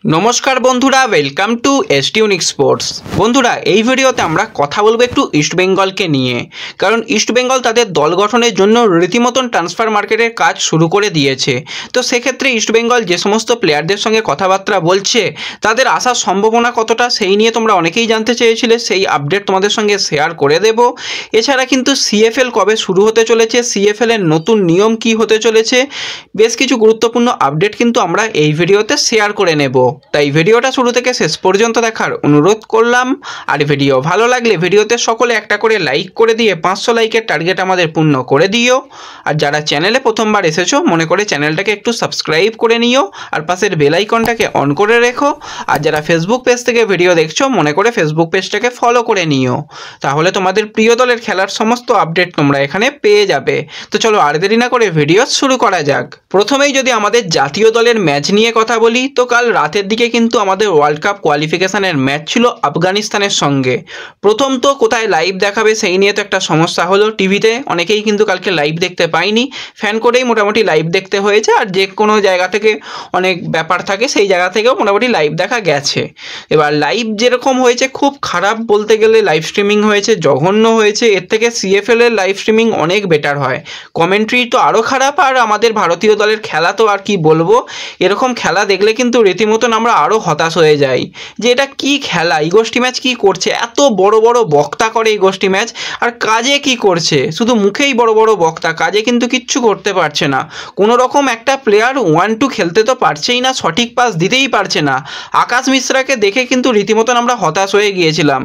নমস্কার বন্ধুরা, welcome to এসটিউনিক sports. বন্ধুরা, এই ভিডিওতে আমরা কথা বলবো একটু ইস্টবেঙ্গলকে নিয়ে, কারণ ইস্টবেঙ্গল তাদের দল গঠনের জন্য রীতিমতন ট্রান্সফার মার্কেটের কাজ শুরু করে দিয়েছে। তো সেক্ষেত্রে ইস্টবেঙ্গল যে সমস্ত প্লেয়ারদের সঙ্গে কথাবার্তা বলছে তাদের আসার সম্ভাবনা কতটা, সেই নিয়ে তোমরা অনেকেই জানতে চেয়েছিলে, সেই আপডেট তোমাদের সঙ্গে শেয়ার করে দেব। এছাড়া কিন্তু সিএফএল কবে শুরু হতে চলেছে, সিএফএল এর নতুন নিয়ম কি হতে চলেছে, বেশ কিছু গুরুত্বপূর্ণ আপডেট কিন্তু আমরা এই ভিডিওতে শেয়ার করে নেব। তাই ভিডিওটা শুরু থেকে শেষ পর্যন্ত দেখার অনুরোধ করলাম। আর ভিডিও ভালো লাগলে ভিডিওতে সকলে একটা করে লাইক করে দিয়ে 500 লাইকের টার্গেট আমাদের পূর্ণ করে দিও। আর যারা চ্যানেলে প্রথমবার এসেছো মনে করে চ্যানেলটাকে একটু সাবস্ক্রাইব করে নিও আর পাশের বেল আইকনটাকে অন করে রেখো। আর যারা ফেসবুক পেজ থেকে ভিডিও দেখছো মনে করে ফেসবুক পেজটাকে ফলো করে নিও, তাহলে তোমাদের প্রিয় দলের খেলার সমস্ত আপডেট তোমরা এখানে পেয়ে যাবে। তো চলো আর দেরি না করে ভিডিও শুরু করা যাক। প্রথমেই যদি আমাদের জাতীয় দলের ম্যাচ নিয়ে কথা বলি, তো কাল রাতের দিকে কিন্তু আমাদের ওয়ার্ল্ড কাপ কোয়ালিফিকেশনের ম্যাচ ছিল আফগানিস্তানের সঙ্গে। প্রথম তো কোথায় লাইভ দেখাবে সেই নিয়ে তো একটা সমস্যা হলো, টিভিতে অনেকেই কিন্তু কালকে লাইভ দেখতে পাইনি, ফ্যান করেই মোটামুটি লাইভ দেখতে হয়েছে। আর যে কোনো জায়গা থেকে অনেক ব্যাপার থাকে, সেই জায়গা থেকেও মোটামুটি লাইভ দেখা গেছে। এবার লাইভ যেরকম হয়েছে খুব খারাপ বলতে গেলে, লাইভ স্ট্রিমিং হয়েছে জঘন্য হয়েছে। এর থেকে সিএফএল এর লাইভ স্ট্রিমিং অনেক বেটার হয়, কমেন্ট্রি তো আরও খারাপ। আর আমাদের ভারতীয় দলের খেলা তো আর কি বলবো, এরকম খেলা দেখলে কিন্তু রীতিমতন আমরা আরও হতাশ হয়ে যাই যে এটা কি খেলা, এই গোষ্ঠী ম্যাচ কি করছে, এত বড় বড় বক্তা করে এই গোষ্ঠী ম্যাচ, আর কাজে কি করছে, শুধু মুখেই বড় বড় বক্তা, কাজে কিন্তু কিচ্ছু করতে পারছে না। কোনো রকম একটা প্লেয়ার 1-2 খেলতে তো পারছেই না, সঠিক পাস দিতেই পারছে না। আকাশ মিশ্রাকে দেখে কিন্তু রীতিমতন আমরা হতাশ হয়ে গিয়েছিলাম,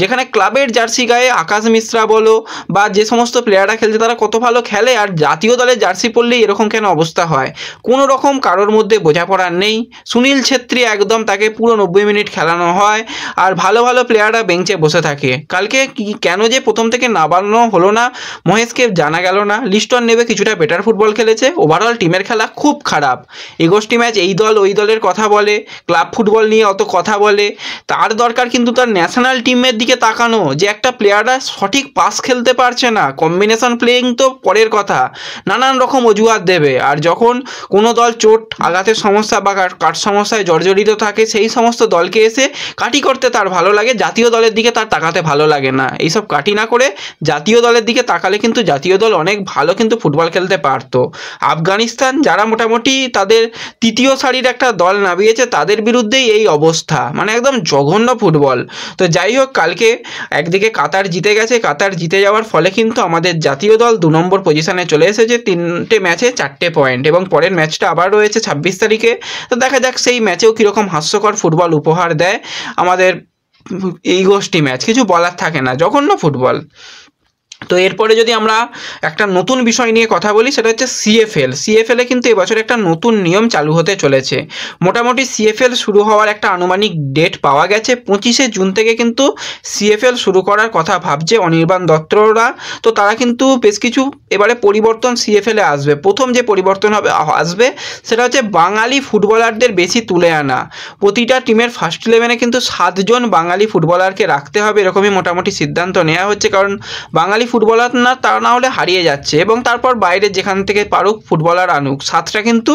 যেখানে ক্লাবের জার্সি গায়ে আকাশ মিশ্রা বলো বা যে সমস্ত প্লেয়াররা খেলছে তারা কত ভালো খেলে, আর জাতীয় দলের জার্সি পরলেই এরকম কেন অবস্থা হয়, কোনো রকম কারোর মধ্যে বোঝাপড়া নেই। সুনীল ছেত্রী একদম তাকে পুরো 90 মিনিট খেলানো হয়, আর ভালো ভালো প্লেয়াররা বেঞ্চে বসে থাকে। কালকে কেন যে প্রথম থেকে নামানো হলো না মহেশকে জানা গেল না। লিস্টন নেবে কিছুটা বেটার ফুটবল খেলেছে, ওভারঅল টিমের খেলা খুব খারাপ। এগোষ্ঠী ম্যাচ এই দল ওই দলের কথা বলে, ক্লাব ফুটবল নিয়ে অত কথা বলে, তার দরকার কিন্তু তার ন্যাশনাল টিমের দিকে তাকানো, যে একটা প্লেয়াররা সঠিক পাস খেলতে পারছে না, কম্বিনেশন প্লেয়িং তো পরের কথা, নানান রকম অজুহাত দেবে। আর যখন কোনো দল চোট আঘাতের সমস্যা বা কাঠ সমস্যায় জর্জরিত থাকে, সেই সমস্ত দলকে এসে কাটি করতে তার ভালো লাগে, জাতীয় দলের দিকে তার তাকাতে ভালো লাগে না। এইসব কাটি না করে জাতীয় দলের দিকে তাকালে কিন্তু জাতীয় দল অনেক ভালো কিন্তু ফুটবল খেলতে পারতো। আফগানিস্তান যারা মোটামুটি তাদের তৃতীয় সারির একটা দল নামিয়েছে, তাদের বিরুদ্ধেই এই অবস্থা, মানে একদম জঘন্য ফুটবল। তো যাই হোক, কালকে একদিকে কাতার জিতে গেছে, কাতার জিতে যাওয়ার ফলে কিন্তু আমাদের জাতীয় দল 2 নম্বর পজিশনে চলে এসেছে, 3টে ম্যাচে 4টে পয়েন্ট, এবং পরের ম্যাচটা আবার রয়েছে 26 তারিখে। তো দেখা যাক সেই ম্যাচেও কীরকম হাস্যকর ফুটবল উপহার দেয় আমাদের এই গোষ্ঠী ম্যাচ, কিছু বলার থাকে না, জঘন্য ফুটবল। তো এরপরে যদি আমরা একটা নতুন বিষয় নিয়ে কথা বলি, সেটা হচ্ছে সিএফএলে কিন্তু এবছর একটা নতুন নিয়ম চালু হতে চলেছে। মোটামুটি সিএফএল শুরু হওয়ার একটা আনুমানিক ডেট পাওয়া গেছে, 25শে জুন থেকে কিন্তু সিএফএল শুরু করার কথা ভাবছে অনির্বাণ দত্তরা। তো তারা কিন্তু বেশ কিছু এবারে পরিবর্তন সিএফএলে আসবে। প্রথম যে পরিবর্তন আসবে সেটা হচ্ছে বাঙালি ফুটবলারদের বেশি তুলে আনা। প্রতিটা টিমের ফার্স্ট 11-এ কিন্তু 7 জন বাঙালি ফুটবলারকে রাখতে হবে, এরকমই মোটামুটি সিদ্ধান্ত নেওয়া হচ্ছে, কারণ বাঙালি ফুটবলার না, তা না হলে হারিয়ে যাচ্ছে। এবং তারপর বাইরে যেখান থেকে পারুক ফুটবলার আনুক, 7টা কিন্তু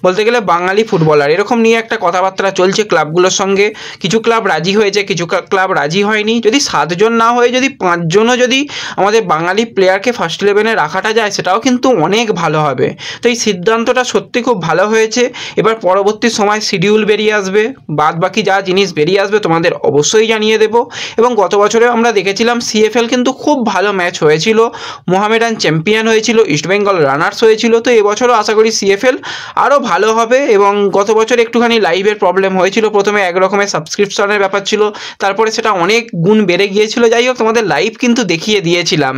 বলতে গেলে বাঙালি ফুটবলার, এরকম নিয়ে একটা কথাবার্তা চলছে ক্লাবগুলোর সঙ্গে। কিছু ক্লাব রাজি হয়েছে, কিছু ক্লাব রাজি হয়নি। যদি 7 জন না হয়ে যদি 5 জনও যদি আমাদের বাঙালি প্লেয়ারকে ফার্স্ট 11-এ রাখাটা যায়, সেটাও কিন্তু অনেক ভালো হবে। তো এই সিদ্ধান্তটা সত্যি খুব ভালো হয়েছে। এবার পরবর্তী সময় শিডিউল বেরিয়ে আসবে, বাদ বাকি যা জিনিস বেরিয়ে আসবে তোমাদের অবশ্যই জানিয়ে দেব। এবং গত বছরে আমরা দেখেছিলাম সিএফএল কিন্তু খুব ভালো ম্যাচ হয়েছিল, মোহামেডান চ্যাম্পিয়ন হয়েছিল, ইস্টবেঙ্গল রানার্স হয়েছিল। তো এবছরও আশা করি সিএফএল আরও ভালো হবে। এবং গত বছর একটুখানি লাইভের প্রবলেম হয়েছিল, প্রথমে এক রকমের সাবস্ক্রিপশনের ব্যাপার ছিল, তারপরে সেটা অনেক গুণ বেড়ে গিয়েছিল। যাই হোক, তোমাদের লাইভ কিন্তু দেখিয়ে দিয়েছিলাম,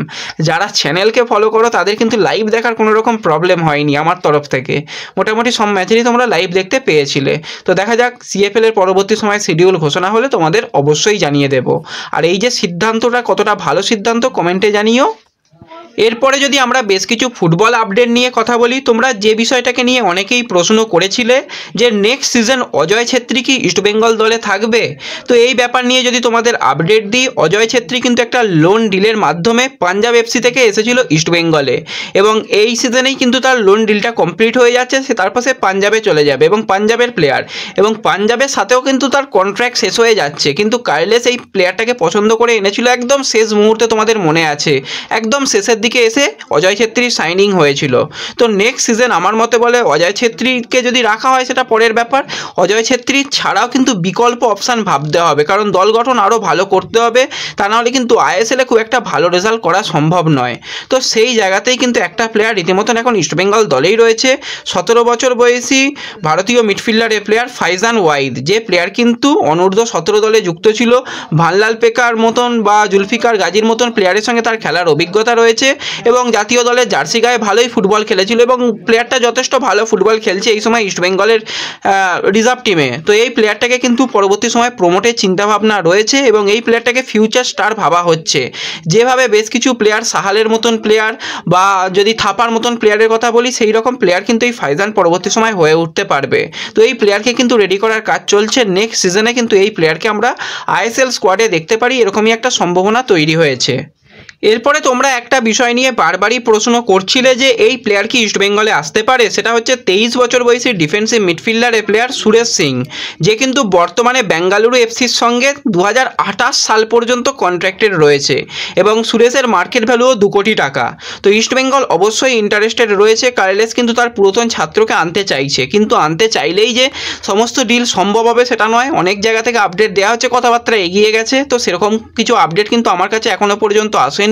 যারা চ্যানেলকে ফলো করো তাদের কিন্তু লাইভ দেখার কোনো রকম প্রবলেম হয়নি আমার তরফ থেকে, মোটামুটি সব ম্যাচেরই তোমরা লাইভ দেখতে পেয়েছিলে। তো দেখা যাক সিএফএল এর পরবর্তী সময় শিডিউল ঘোষণা হলে তোমাদের অবশ্যই জানিয়ে দেব। আর এই যে সিদ্ধান্তটা কতটা ভালো সিদ্ধান্ত কমেন্টে জানিও। এরপরে যদি আমরা বেশ কিছু ফুটবল আপডেট নিয়ে কথা বলি, তোমরা যে বিষয়টাকে নিয়ে অনেকেই প্রশ্ন করেছিলে যে নেক্সট সিজন অজয় ছেত্রী কি ইস্টবেঙ্গল দলে থাকবে, তো এই ব্যাপার নিয়ে যদি তোমাদের আপডেট দিই, অজয় ছেত্রী কিন্তু একটা লোন ডিলের মাধ্যমে পাঞ্জাব এফসি থেকে এসেছিল ইস্টবেঙ্গলে এবং এই সিজনেই কিন্তু তার লোন ডিলটা কমপ্লিট হয়ে যাচ্ছে। তারপর সে পাঞ্জাবে চলে যাবে এবং পাঞ্জাবের প্লেয়ার এবং পাঞ্জাবের সাথেও কিন্তু তার কন্ট্রাক্ট শেষ হয়ে যাচ্ছে, কিন্তু কার্লেস এই প্লেয়ারটাকে পছন্দ করে এনেছিল একদম শেষ মুহূর্তে, তোমাদের মনে আছে একদম শেষের দিকে এসে অজয় ছেত্রীর সাইনিং হয়েছিল। তো নেক্সট সিজন আমার মতে বলে অজয় ছেত্রীকে যদি রাখা হয় সেটা পরের ব্যাপার, অজয় ছেত্রী ছাড়াও কিন্তু বিকল্প অপশান ভাবতে হবে, কারণ দল গঠন আরও ভালো করতে হবে, তা নাহলে কিন্তু আইএসএলে খুব একটা ভালো রেজাল্ট করা সম্ভব নয়। তো সেই জায়গাতেই কিন্তু একটা প্লেয়ার রীতিমতন এখন ইস্টবেঙ্গল দলেই রয়েছে, 17 বছর বয়সী ভারতীয় মিডফিল্ডারের প্লেয়ার ফাইজান ওয়াইদ, যে প্লেয়ার কিন্তু অনূর্ধ্ব 17 দলে যুক্ত ছিল। ভানলাল পেকার মতন বা জুলফিকার গাজীর মতন প্লেয়ারের সঙ্গে তার খেলার অভিজ্ঞতা রয়েছে এবং জাতীয় দলের জার্সি গায়ে ভালোই ফুটবল খেলেছিল এবং প্লেয়ারটা যথেষ্ট ভালো ফুটবল খেলছে এই সময় ইস্টবেঙ্গলের রিজার্ভ টিমে। তো এই প্লেয়ারটাকে কিন্তু পরবর্তী সময় প্রমোটের চিন্তাভাবনা রয়েছে এবং এই প্লেয়ারটাকে ফিউচার স্টার ভাবা হচ্ছে। যেভাবে বেশ কিছু প্লেয়ার সাহালের মতন প্লেয়ার বা যদি থাপার মতন প্লেয়ারের কথা বলি, সেই রকম প্লেয়ার কিন্তু এই ফাইজান পরবর্তী সময় হয়ে উঠতে পারবে। তো এই প্লেয়ারকে কিন্তু রেডি করার কাজ চলছে, নেক্সট সিজনে কিন্তু এই প্লেয়ারকে আমরা আইএসএল স্কোয়াডে দেখতে পারি, এরকমই একটা সম্ভাবনা তৈরি হয়েছে। এরপরে তোমরা একটা বিষয় নিয়ে বারবারই প্রশ্ন করছিলে যে এই প্লেয়ার কি ইস্টবেঙ্গলে আসতে পারে, সেটা হচ্ছে 23 বছর বয়সী ডিফেন্সিভ মিডফিল্ডারের প্লেয়ার সুরেশ সিং, যে কিন্তু বর্তমানে বেঙ্গালুরু এফসির সঙ্গে 2028 সাল পর্যন্ত কন্ট্রাক্টেড রয়েছে এবং সুরেশের মার্কেট ভ্যালুও 2 কোটি টাকা। তো ইস্টবেঙ্গল অবশ্যই ইন্টারেস্টেড রয়েছে, কার্লেস কিন্তু তার পুরাতন ছাত্রকে আনতে চাইছে, কিন্তু আনতে চাইলেই যে সমস্ত ডিল সম্ভব হবে সেটা নয়, অনেক জায়গা থেকে আপডেট দেওয়া হচ্ছে, কথাবার্তা এগিয়ে গেছে, তো সেরকম কিছু আপডেট কিন্তু আমার কাছে এখনও পর্যন্ত আসেনি।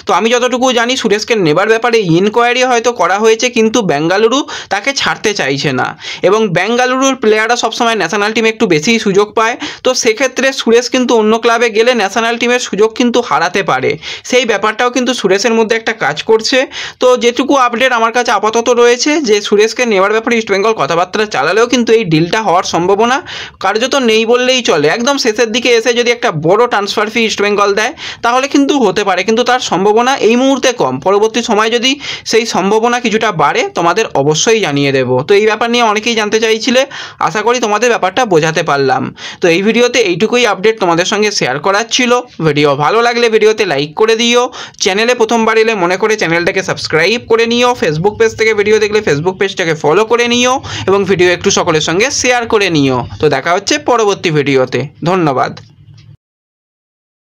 তো আমি যতটুকু জানি সুরেশকে নেবার ব্যাপারে ইনকোয়ারি হয়তো করা হয়েছে, কিন্তু বেঙ্গালুরু তাকে ছাড়তে চাইছে না এবং বেঙ্গালুরুর প্লেয়াররা সবসময় ন্যাশনাল টিমে একটু বেশি সুযোগ পায়। তো সেক্ষেত্রে সুরেশ কিন্তু অন্য ক্লাবে গেলে ন্যাশনাল টিমের সুযোগ কিন্তু হারাতে পারে, সেই ব্যাপারটাও কিন্তু সুরেশের মধ্যে একটা কাজ করছে। তো যেটুকু আপডেট আমার কাছে আপাতত রয়েছে যে সুরেশকে নেওয়ার ব্যাপারে ইস্টবেঙ্গল কথাবার্তা চালালেও কিন্তু এই ডিলটা হওয়ার সম্ভাবনা কার্যত নেই বললেই চলে। একদম শেষের দিকে এসে যদি একটা বড় ট্রান্সফার ফি ইস্টবেঙ্গল দেয় তাহলে কিন্তু হতে পারে, কিন্তু তার সম্ভাবনা এই মুহূর্তে কম। পরবর্তী সময় যদি সেই সম্ভাবনা কিছুটা বাড়ে তোমাদের অবশ্যই জানিয়ে দেব। তো এই ব্যাপার নিয়ে অনেকেই জানতে চাইছিলে, আশা করি তোমাদের ব্যাপারটা বোঝাতে পারলাম। তো এই ভিডিওতে এইটুকুই আপডেট তোমাদের সঙ্গে শেয়ার করার ছিল। ভিডিও ভালো লাগলে ভিডিওতে লাইক করে দিও, চ্যানেলে প্রথমবার এলে মনে করে চ্যানেলটাকে সাবস্ক্রাইব করে নিও, ফেসবুক পেজ থেকে ভিডিও দেখলে ফেসবুক পেজটাকে ফলো করে নিও এবং ভিডিও একটু সকলের সঙ্গে শেয়ার করে নিও। তো দেখা হচ্ছে পরবর্তী ভিডিওতে, ধন্যবাদ।